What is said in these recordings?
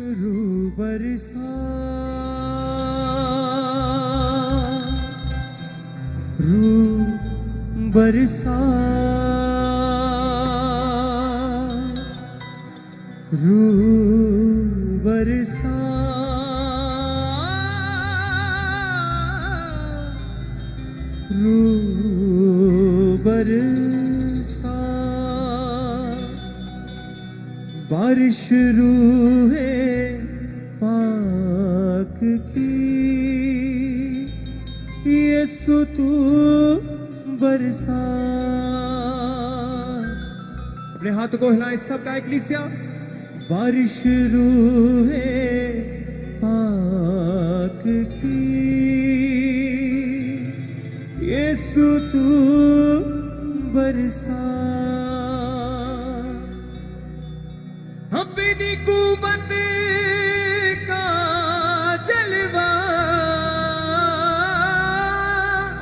रूह बरसा, रूह बरसा, रूह बरसा, रूह बरसा। बारिश रूहे पाक की, यीशु तू बरसा। अपने हाथ को हिलाएं सबका एकलीसिया। बारिश रूहे पाक की, यीशु तू बरसा। अपनी कुव्वत का जलवा,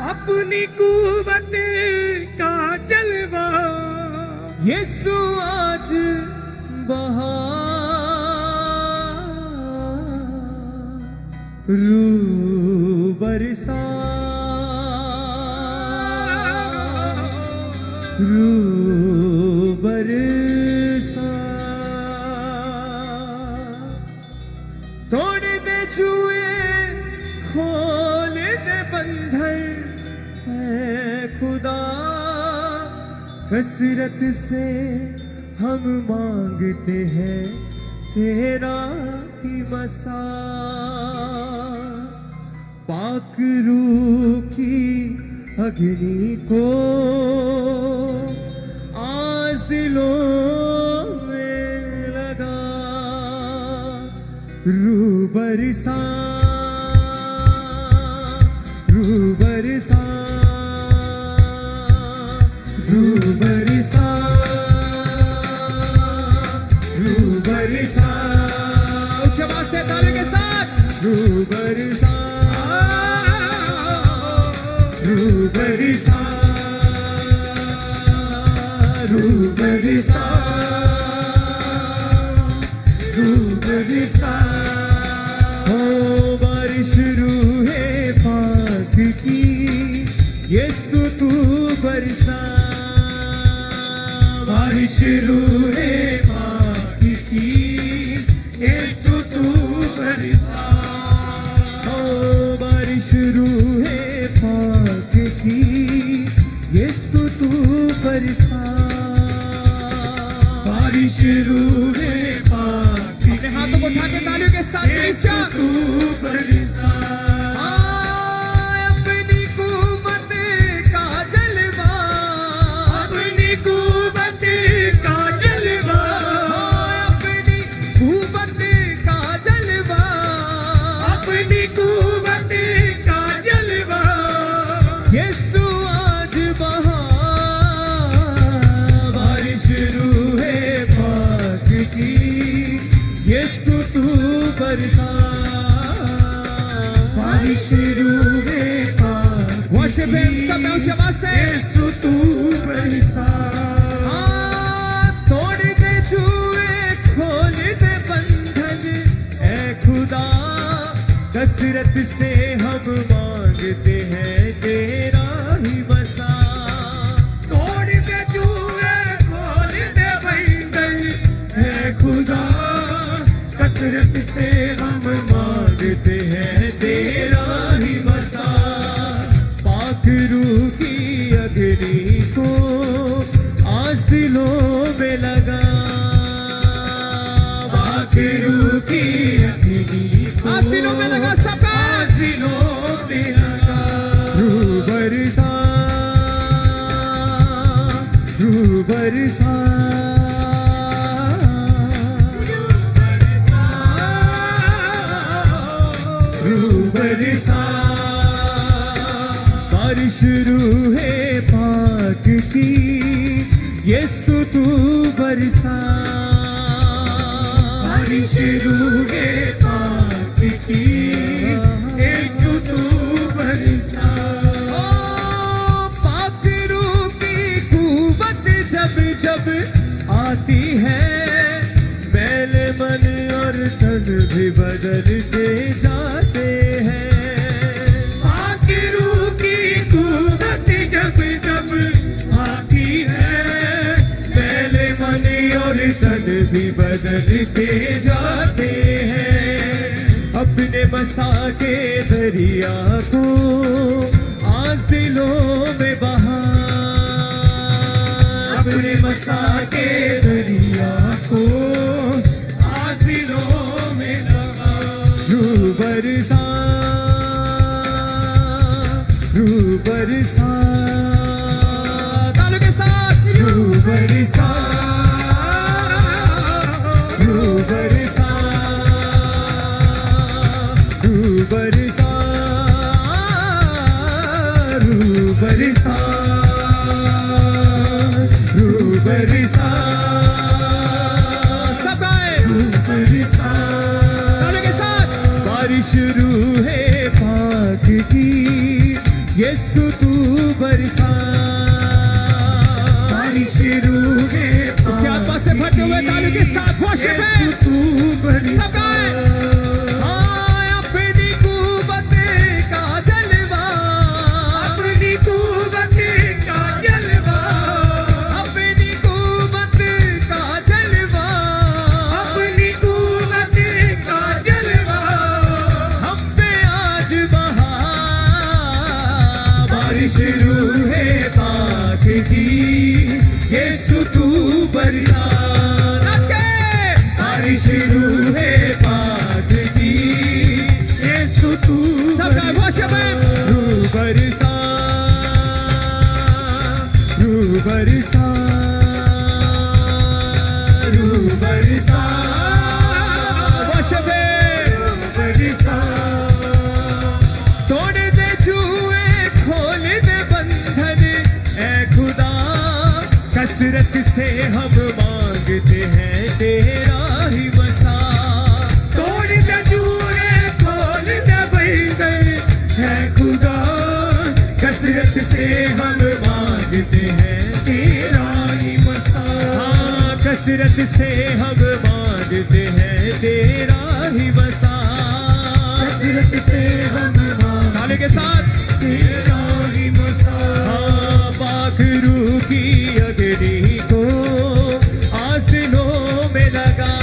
अपनी कुव्वत का जलवा, यीशु आज बहा। रूह बरसा, रूह बरसा। तोड़ दे जुए, खोल दे बंधन, है खुदा कसरत से हम मांगते हैं तेरा ही मसा। पाक रूह की अग्नि को आज दिलों में लगा। रूह बरसा, रूह बरसा, रूह बरसा, रूह बरसा। उच्च आवाज से ताली के साथ। रूह बरसा, रूह बरसा, रूह बरसा, रूह बरसा। हो बारिश रूहे पाक की, यीशु तू बरसा। बारिश रूहे पाक की, यीशु तू बरसा। हो बारिश रूहे पाक की, यीशु तू बरसा। बारिश रूहे पाक की, अपने हाथों को उठा के तालियों के साथ यीशु तू बरसा। अपनी कुव्वत का जलवा, अपनी कुव्वत का जलवा, अपनी कुव्वत का जलवा, अपनी कुव्वत का जलवा, यीशु आज बहा। बारिश रूहे पाक की, यीशु तू बरसा। बारिश रूहे पाक, वर्शिप हिम सब ऊंची आवाज से। यीशु तू बरसा। तोड़ दे जुए, खोल दे बंधन, ऐ खुदा कसरत से हम मांगते हैं तेरा ही बसा। तोड़ दे जुए, खोल दे बंधन, ऐ खुदा कसरत से हम मांगते हैं तेरा ही बसा। पाक रूह की अग्नि को आज दिलों में लगा। पाक रूह की अग्नि को आज दिलों में लगा, सबका आज दिलों में लगा। रूह बरसा, रूह बरसा, रूह बरसा। बारिश रूहे पाक की, यीशु तू बरसा। बारिश रूहे पाक की, यीशु तू बरसा। पाक रूह की कुव्वत जब जब आती है, मैल मन और तन भी बदलते जाते हैं। माँ की रूह की कुव्वत जब जब आती है, पहले मन और तन भी बदलते जाते हैं। अपने बसा के दरिया को आज दिलों में बहा, अपने बसा के दरिया को आज दिलों में बहा। रूह बरसा, रूह बरसा, तालों के साथ रूह बरसा, रूह बरसा, रूह बरसा, रूह बरसा, रूह बरसा, सब गाए रूह बरसा, तालों के साथ। बारिश रूहे पाक की यीशु तू बरसा, बारिश रूहे उसके आत्मा से भरते हुए तालों के साथ वर्शिप है। यीशु तू बरसा। सब गाए अपनी कुव्वत का जलवा, अपनी कुव्वत का जलवा, अपनी कुव्वत का जलवा, अपनी कुव्वत का जलवा, हम पे आज बहा। बारिश रूहे पाक की यीशु तू बरसा, नाच के। बारिश रूहे पाक की यीशु तू बरसा, रूह बरसा, रूह बरसा, रूह बरसा, वर्शिप है। रूह बरसा, तोड़ दे जुए, खोल दे बंधन, ऐ खुदा कसरत से हम मांगते हैं तेरा ही बसा। तोड़ दे जुए, खोल दे बंधन, है खुदा कसरत से हम मांगते हैं तेरा ही बसा। हाँ, कसरत से हम मांगते हैं तेरा ही बसा। कसरत से हम ताले के साथ तेरा ही बसा। हाँ, पाक रूह की अग्नि को आज दिलों में लगा,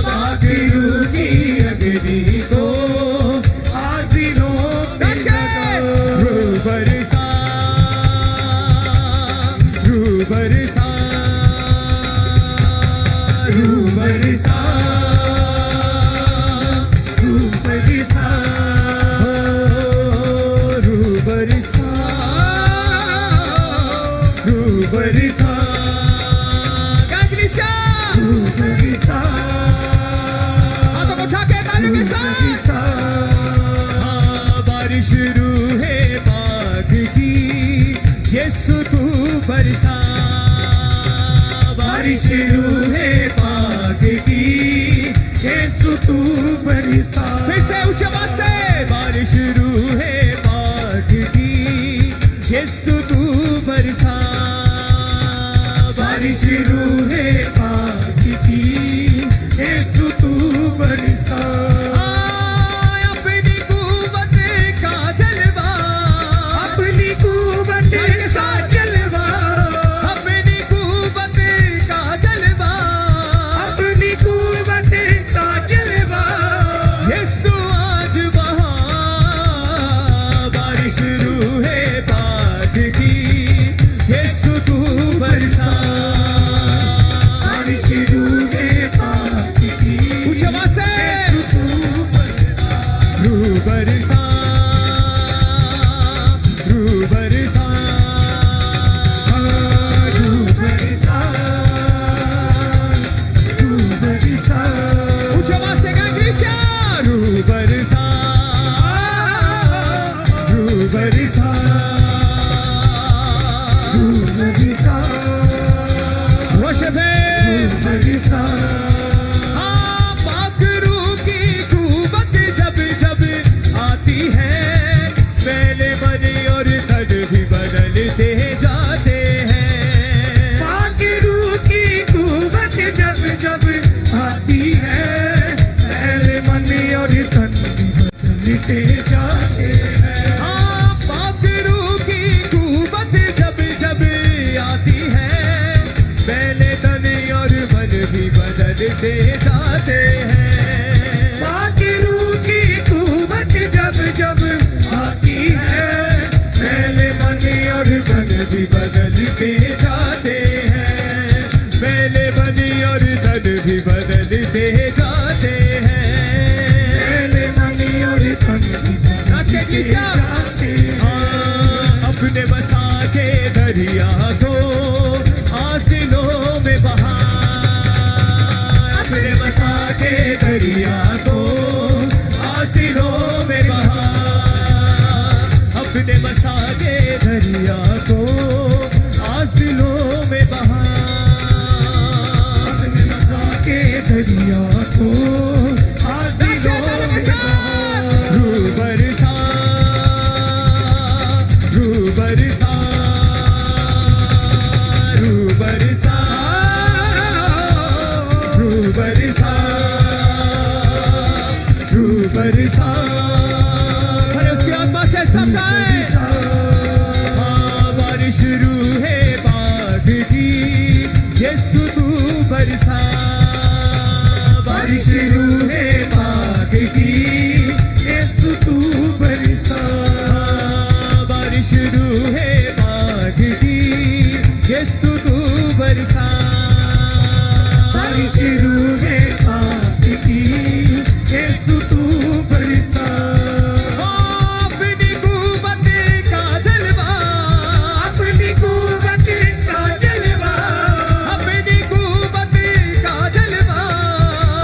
पाक रूह की अग्नि को आज दिलों में लगा। रूह बरसा, रूह बरसा, रूह बरसा, रूह बरसा, रूह बरसा, रूह बरसा, गांगलिसा, रूह बरसा, हाथों को उठा के तालियों के साथ। हाँ, बारिश रूहे पाक की यीशु तू बरसा, बारिश रूहे पाक की यीशु तू बरसा। फिर से ऊंचे आवाज से, बारिश रूहे पाक की यीशु तू बरसा, बारिश रूहे पाक की यीशु तू बरसा। अपनी कुव्वत का जलवा, अपनी कुव्वत का जलवा, अपनी कुव्वत का जलवा, अपनी कुव्वत का जलवा, यीशु आज बहा। बारिश रूहे पाक की यीशु तू बरसा, बारिश रूहे पाक की ऊंची आवाज से, तू बरसा। रूह बरसा, रूह बरसा, रूह बरसा, रूह बरसा, ऊंची आवाज से गांगलिसा, रूह बरसा, रूह बरसा, रूह बरसा, वर्शिप है। रूह बरसा। हाँ, पाक रूह की कुव्वत जब जब आती है, पहले मन और तन भी बदलते जाते हैं। पाक रूह की कुव्वत जब जब आती है, और मन भी बदलते जाते हैं। पाक रूह की कुव्वत जब जब आती है, मैले मन और तन भी बदलते जाते हैं। मैले मन और तन भी बदलते जाते हैं। मैले मन और तन भी बदलते जाते हैं। अपने बसा के दरिया को आज दिलों में बहा, अपने बसा के दरिया को आज दिलों में बहा, अपने बसा के दरिया को आज दिलों में बहा, अपने बसा के दरिया को आज दिलों में बहा। रूह बरसा, रूह बरसा, रूह बरसा, रूह बरसा, रूह बरसा। अरे उसकी आत्मा से सब गाएं। हाँ, बारिश रूहे पाक की यीशु तू बरसा, बारिश रूहे पाक की यीशु तू बरसा, हाँ, बारिश रूहे पाक की यीशु तू बरसा, बारिश रूहे पाक की यीशु तू बरसा। अपनी कुव्वत का जलवा, अपनी कुव्वत का जलवा, अपनी कुव्वत का जलवा,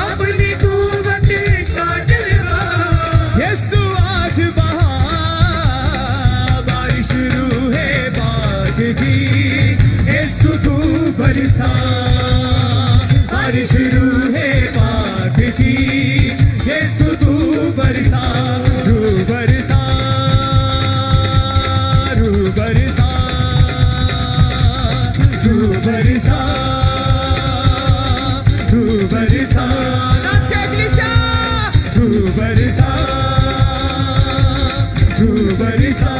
अपनी कुव्वत का जलवा। यीशु आज बहा, बारिश रूहे पाक की यीशु तू बरसा, बारिश रूहे पाक की यीशु तू बरसा, रूह बरसा, रूह बरसा, रूह बरसा, रूह बरसा। नाच के इक्लेसिया, रूह बरसा, रूह बरसा,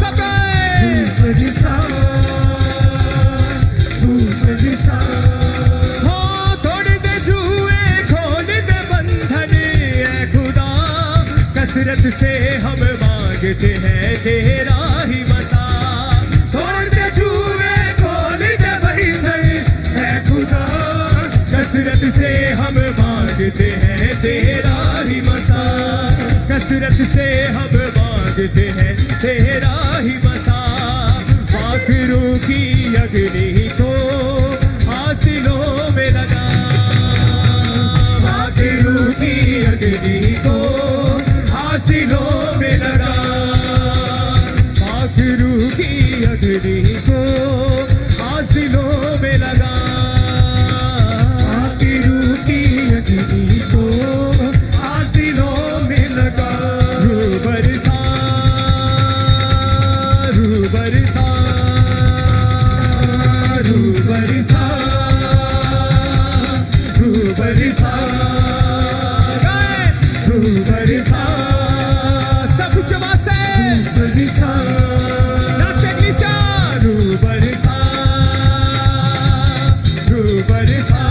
सब गाएं। बरसा, तू बरसा। हो तोड़ दे जुए, खोल दे बंधन, ऐ खुदा कसरत से हम मांगते हैं तेरा ही बसा। तोड़ दे जुए, खोल दे बंधन, ऐ खुदा कसरत से हम मांगते हैं तेरा ही बसा, कसरत से हम मांगते हैं तेरा ही बसा। पाखरों की अग्नि को आज दिलों में लगा, पाखरों की अग्नि को आज दिलों में लगा, पाखरों की अग्नि को आज दिलों में लगा, पाखरों की अग्नि को आज दिलों में लगा। रूह बरसा, रूह बरसा, रूह बरसा, रूह बरसा, रूह बरसा। सब कुछ जमा से बरसा, नाच के इक्लेसिया, रूह बरसा, रूह बरसा,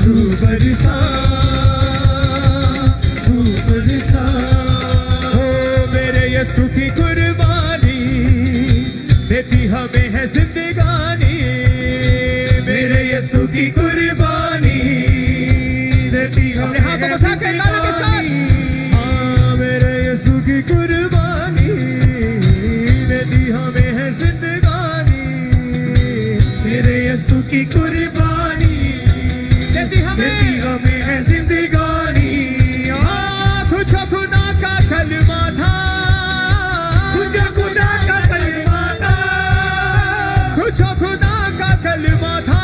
रूह बरसा, तू बरसा। ओ मेरे यीशु की कुर्बानी देती हमें है जिंदगानी, मेरे यीशु की कुर्बानी देती हमें हाथों को उठा के तालों के साथ। हाँ, मेरे यीशु की कुर्बानी देती हमें है जिंदगानी, मेरे यीशु की कुर्बानी देती हमें है जिंदगानी। तुझे खुदा का कलमा था, तुझे खुदा का कलमा था, तुझे खुदा का कलमा था,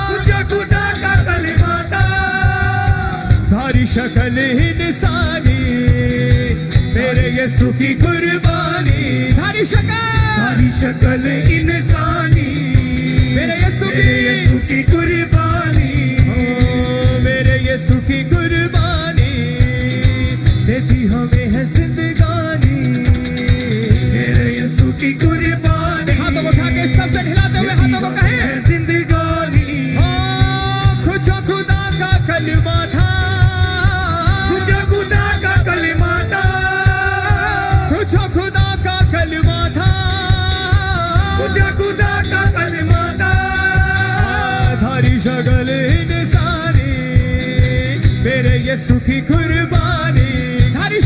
तुझे खुदा का कलमा था। धारी शक्ल इंसानी, मेरे यीशु की कुर्बानी, धारी शक्ल इंसानी, मेरे यीशु की कुर्बानी, मेरे यीशु की कुर्बानी देती हमें है जिंदगानी, मेरे यीशु की कुर्बानी। हाथों को उठा के सबसे हिलाते हुए यीशु की कुर्बानी, धारी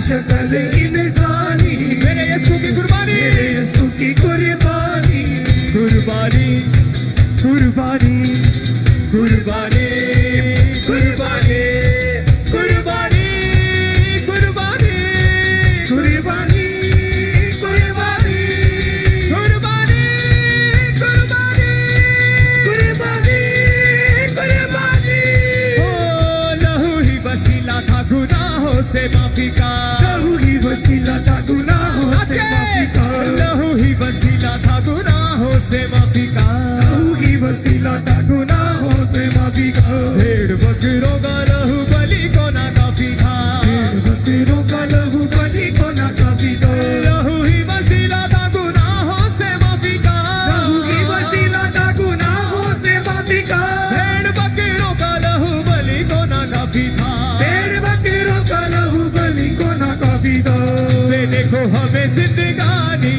शक्ल इंसानी, मेरे यीशु की कुर्बानी, मेरे यीशु की कुर्बानी, कुर्बानी कुर्बानी कुर्बानी कुर्बानी कुर्बानी कुर्बानी कुर्बानी, कुर्बानी, कुर्बानी कुर्बानी कुर्बानी, कुर्बानी। ओ लहू ही वसीला था गुनाहों से माफी का, लहू ही वसीला था गुनाहों से माफी का, लहू ही वसीला था गुनाहों से माफी का, लहू ही वसीला था गुनाहों से माफी का। भेड़ बकरों का लहू बलि को ना काफी था, भेड़ बकरों का लहू बलि को ना काफी था, लहू ही वसीला था गुनाहों से माफी का, लहू ही वसीला था गुनाहों से माफी का। भेड़ बकरों का लहू बलि को ना काफी था, भेड़ बकरों का लहू बलि को ना काफी था। वे देखो हमें जिंदगानी,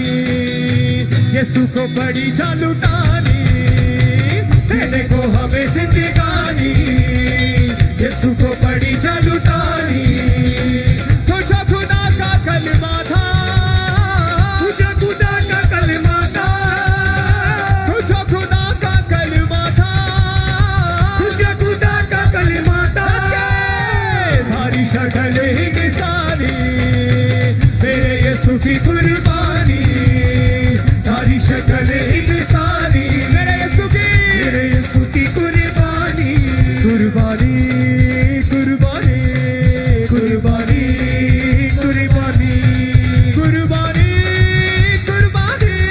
यीशु को बड़ी जान लुटानी, वे देखो हमें जिंदगानी, यीशु को बड़ी जान लुटानी। तुझ खुदा का कलमा था, तुझे खुदा का कलमा था, तुझ खुदा का कलमा था, तुझे खुदा का कलमा था। धारी शक्ल इंसानी, मेरे यीशु की कुर्बानी, धारी शक्ल इंसानी, मेरे यीशु की, मेरे यीशु की कुर्बानी, कुर्बानी कुर्बानी कुर्बानी कुर्बानी, कुर्बानी कुर्बानी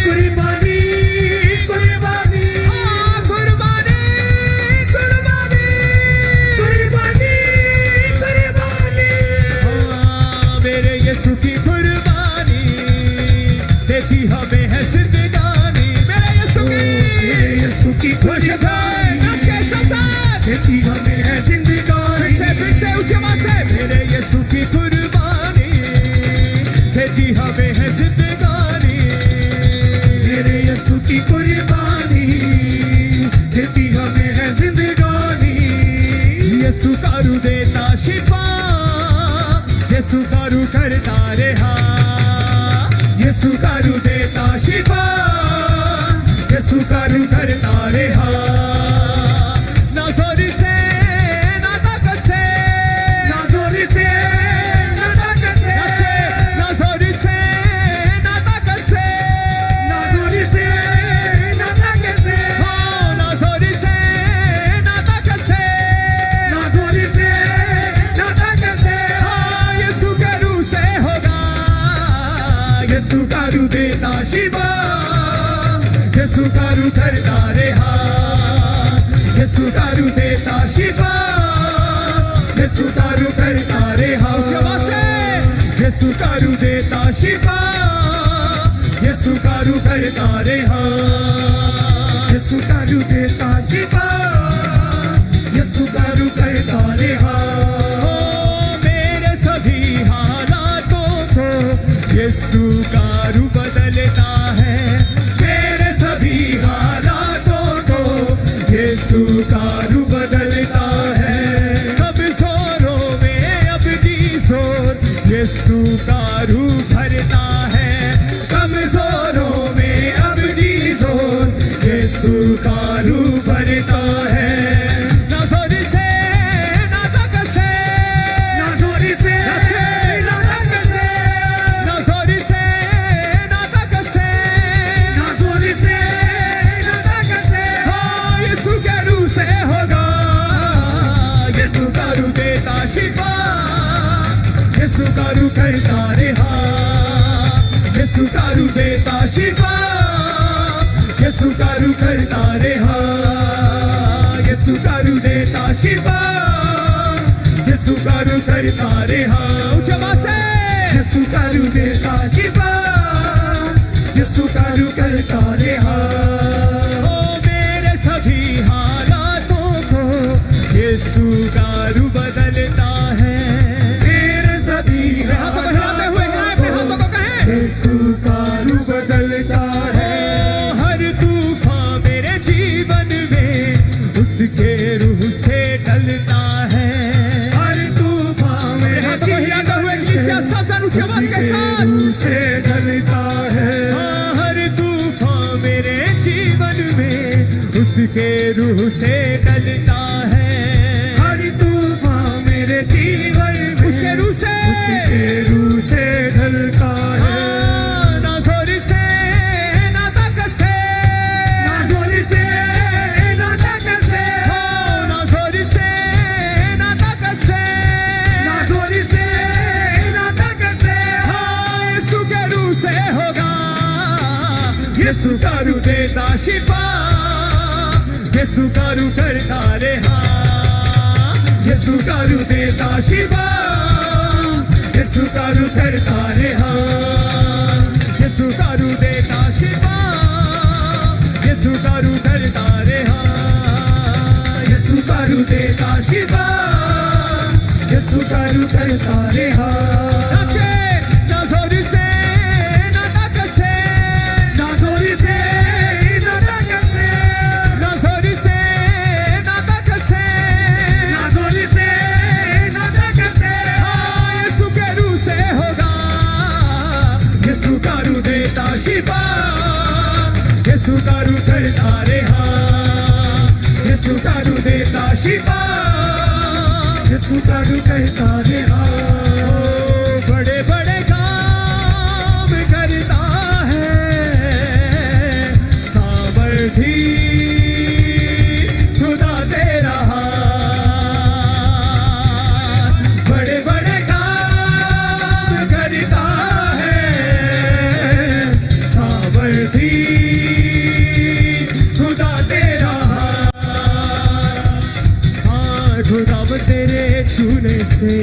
कुर्बानी, कुर्बानी, हाँ, कुर्बानी कुर्बानी कुर्बानी, कुर्बानी। हाँ, मेरे यीशु की कुर्बानी, देखी हमें है जिंदगानी, मेरे यीशु की, मेरे यीशु की कुर्बानी, नाच के सब साथ, देखी हमें है जिंदगानी। फिर से ऊंचे आवाज से, मेरे यीशु की कुर्बानी, देखी हमें है जिंदगानी, मेरे यीशु की कुर्बानी, देखी हमें है जिंदगानी। यीशु कारू देता शिफा, यीशु कारू करता रेहा, यीशु कारू देता शिफा, यीशु कारू करता रेहा। ना जोर से ना ताकत से, ना जोर से ना ताकत से, ना जोर से ना ताकत से, ना जोर से ना ताकत से, हाँ, ना जोर से ना ताकत से, ना जोर से ना ताकत से। हाँ, यीशु के रूह से होगा, यीशु का रूह देता शिफा, यीशु का रूह करता रेहा, यीशु का रूह देता शिफा, यीशु का रूह करता रेहा। यीशु का रूह देता शिफा, यीशु का रूह करता रेहा, यीशु का रूह देता शिफा, यीशु का रूह करता रेहा। ओ मेरे सभी हालातों को यीशु का रूह बदलता है, मेरे सभी हालातों को यीशु का रूह बदलता है। कमजोरों में अपनी जोर यीशु का रूह भरता है, कमजोरों में अपनी जोर यीशु का रूह भरता है। ना जोर से ना ताकत से, ना जोर से ना ताकत से, ना जोर से ना ताकत से, ना जोर से ना ताकत से। हाँ, यीशु के रूह से होगा, यीशु का रूह देता शिफा, यीशु का रूह करता रेहा, यीशु का रूह देता शिफा, यीशु का रूह करता रेहा, यीशु का रूह देता शिफा, यीशु का रूह करता रेहा। ऊंचे आवाज से, यीशु का रूह देता शिफा, यीशु का रूह करता रेहा। ओ मेरे सभी हालातों को यीशु का रूह बदलता है, मेरे सभी हाथों को हिलाते हुए हिलाए, अपने हाथों को कहें, यीशु का रूह बदलता है। हर तूफान मेरे जीवन में उसके रूह से ढलता है, उसके रूह से डलता है हर तूफान मेरे जीवन में उसके रूह से ढलता है ना जोर से ना ताकत से ना जोर से ना ताकत से ना जोर से ना ताकत से ना जोर से ना ताकत से यीशु के रूह से होगा यीशु का रूह देता शिफा यीशु का रूह करता रेहा यीशु का रूह देता शिफा यीशु का रूह करता रेहा यीशु का रूह देता शिफा यीशु का रूह करता रेहा यीशु का रूह देता शिफा यीशु का रूह करता रेहा ना जोर से ना ताकत से ना जोर से ना ताकत से ना जोर से ना ताकत से ना जोर से ना ताकत से यीशु के रूह से होगा यीशु का रूह देता शिफा यीशु का रूह करता रेहा यीशु का रूह देता शिफा यीशु का रूह करता रेहा बड़े बड़े काम करता है सामर्थी खुदा तेरा बड़े बड़े काम करता है सामर्थी खुदा तेरा खुदा तेरे छूने से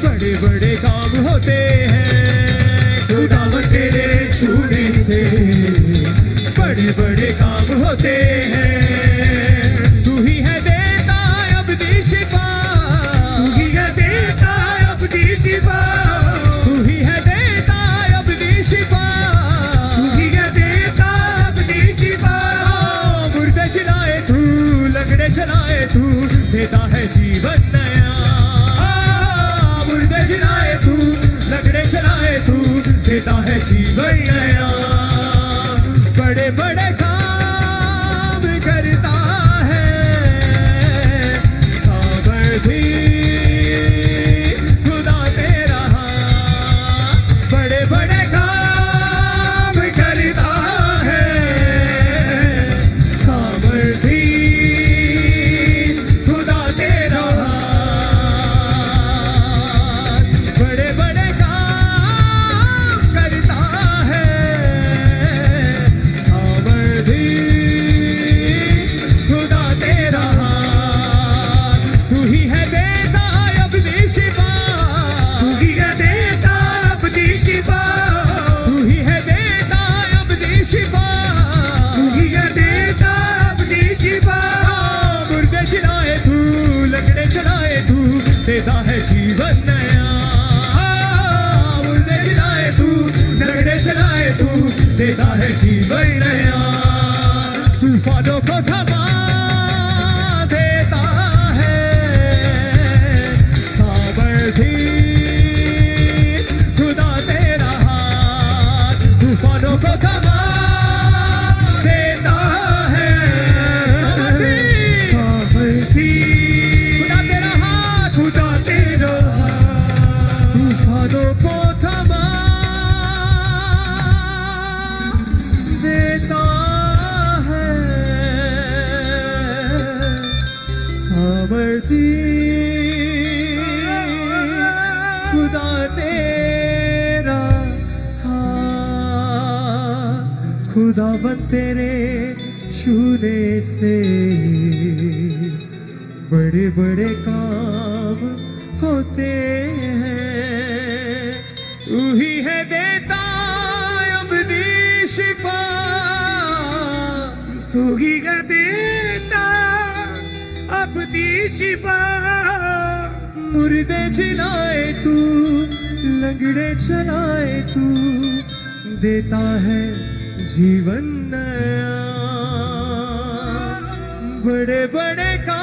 बड़े बड़े काम होते हैं खुदा तेरे छूने से बड़े बड़े काम होते हैं तू ही है देता अबदी शिफा तू ही है देता अपनी शिफा तू ही है देता अबदी शिफा तू ही है देता अपनी शिफा मुर्दे चलाए तू लंगड़े चलाए तू देता है जीवन नया मुर्दे चलाए तू लंगड़े चलाए तू देता है जीवन नया बड़े बड़े काम करता है सामर्थी खुदा तेरा बड़े बड़े काम करता है सामर्थी खुदा तेरा बड़े बड़े काम करता है सामर्थी खुदा तेरा तू ही है देता अपनी शिफा तू ही है देता अपनी शिफा तू ही है देता अपनी शिफा तू ही है देता अपनी शिफा मुर्दे चलाए तू लकड़े चलाए तू देता है जीवन नया मुर्दे चलाए तू लकड़े चलाए तू देता है जीवन नया तूफानों को थमा देता है सामर्थी खुदा तेरा तूफानों को थमा देता है सामर्थी सामर्थी खुदा तेरा हाथ खुदा तेरा तूफानों को थमा देता है सामर्थी खुदा तेरा खुदावन तेरे छूने से बड़े बड़े काम होते हैं तू ही है देता अबदी शिफा तू ही है देता अपनी शिफा मुर्दे चलाए तू लंगड़े चलाए तू देता है जीवन नया बड़े बड़े काम